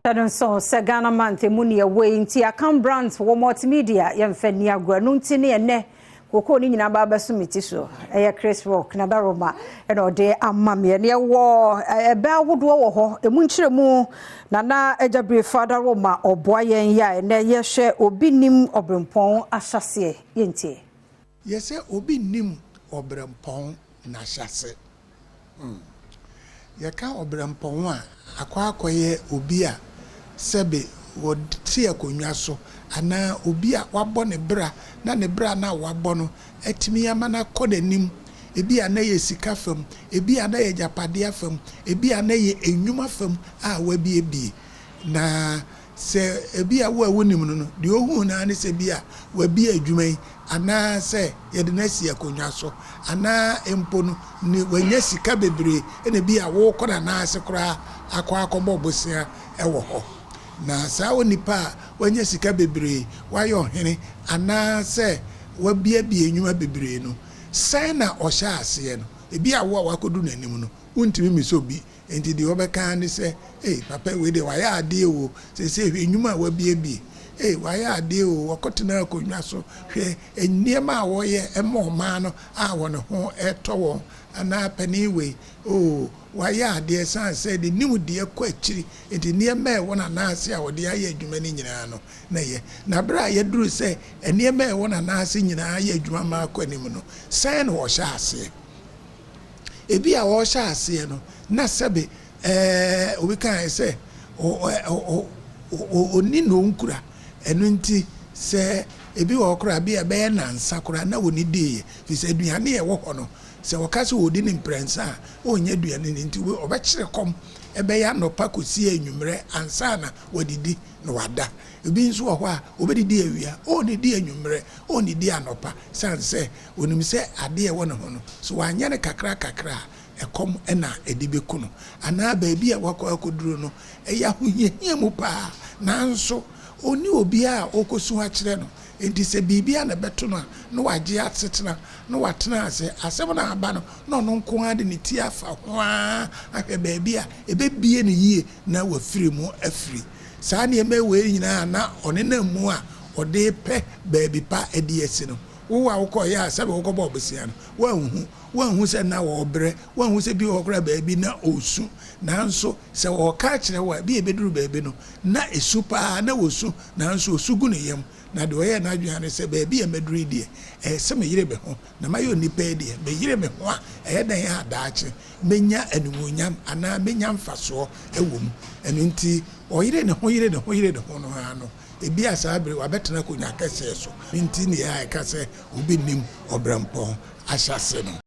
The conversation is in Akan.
Adom so Ghana month muni away nti account brands for multimedia yemfani agwa no nti ne ene koko ni nyina ba basumiti so eye Chris Rock na baroma e no de amame ne wo ebe awodo wo ho emu nkyeremu na ejabre father Roma oboayen ya ene ye hwe Obi nnim Oberempong Ahyease yentie yese Obi nnim Oberempong Ahyease yeka Oberempong a akwakoye obi a sebe wodi akonwa so ana obi a wabɔ ne bra na ne bra na wabɔ no atimi amana kodanim ebi a na ye sika fam ebi a na ye japade afam ebi a na ye enwuma fam a wabiebie na se ebi a wo awonim no de ohu na ne se bi a wabi adwuma yi ana se ye de na si akonwa so ana empo no ni wanya sika bebre ene bi a wo koda na ase kora akwa bosia ewo ho na saa onipa wanya sika bebre wayo hene ana se wabiebie enwuma bebre no sai na ohya ase no ebi a wo wakodu nanim no untimi miso bi enti de obeka ni se papa we de waya ade o se enwuma wabiebie waya ade o wakotena akonwa so hwe enniema a wo ye ema ma no a wo ne ho etowo ana paniwe waya ade sanse de nimu de kwa akiri enti niema e wona na ase a wo de aye adwuma ni nyina no na ye na bra ye duru se niema e wona na ase nyina aye adwuma ma kwa nim no sai na wo hya ase ebi a wo hya ase no na sebe obi kan se oni no nkura enu nti se ebi wo kura bi ebe na nsakura na woni die fi se aduane ye wo ho no se wakase wodi ni mprensa onye aduane ni nti we obekire kom ebe ya no pa kosi anwumre ansa na wadidi no wada ebi nso wo ho a obedidi awia oni di anwumre oni di anopa sanse onim se ade wo ne ho no so wanya ne kakra ekom ena edibeku no ana ba bi a wakọ akoduro no eya hohia mu pa nanso oni obi a okosu ha kire no enti se bibia na beto no no wagye atsetena no watena ase asem na aba no no nko ade ne ti afa ho a ahwe ba bi a ebebie ne yie na wafiri mu afiri saa ne eme we nyina na one na mu a ode pe ba bi pa edi esi no wo a wokọ ya sabe wokọ ba obesia no wanhu se na wo bre wanhu se bi wokra ba bi na osu nanso se wo ka kire wa bi ebeduru ba bi no na esu pa na wosu nanso osugu ne yam na de oye na adwane se ba bi emeduru die se me yire be ho na mayo nipa die be yire me ho a dan ya adaache menya animonyam ana menya mfaso ewom enu nti oyire ne ho no ha no ebi asabre wa betena ko nya kase so nti ne ya ka se Obi nnim Oberempong Ahyease no